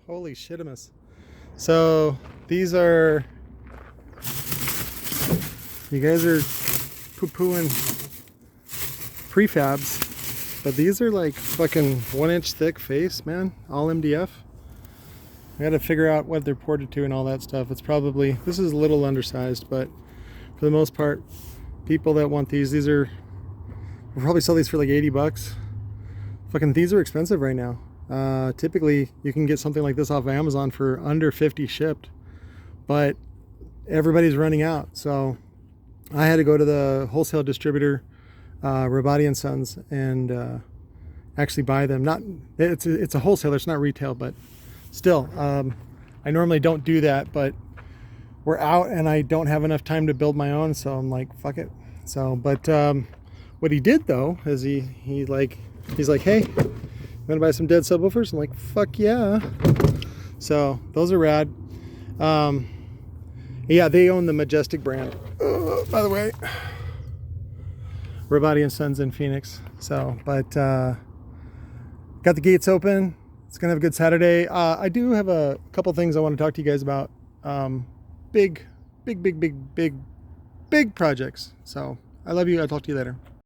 Holy shitimus. So these are, you guys are poo-pooing prefabs, but these are like fucking 1-inch thick face, man. All MDF. I gotta figure out what they're ported to and all that stuff. It's probably, this is a little undersized, but for the most part, people that want these are, we'll probably sell these for like 80 bucks. Fucking, these are expensive right now. Typically you can get something like this off of Amazon for under 50 shipped, but everybody's running out. So I had to go to the wholesale distributor, Rabadi Sons, and actually buy them. Not, it's a wholesaler, it's not retail, but still, I normally don't do that, but we're out and I don't have enough time to build my own, so I'm like, fuck it. So, but what he did though is he's like, hey, I'm gonna buy some dead subwoofers. I'm like, fuck yeah. So those are rad. Yeah, they own the Majestic brand, by the way. Rabadi Sons in Phoenix. So, but got the gates open. It's gonna have a good Saturday. I do have a couple things I want to talk to you guys about. Big projects. So I love you. I'll talk to you later.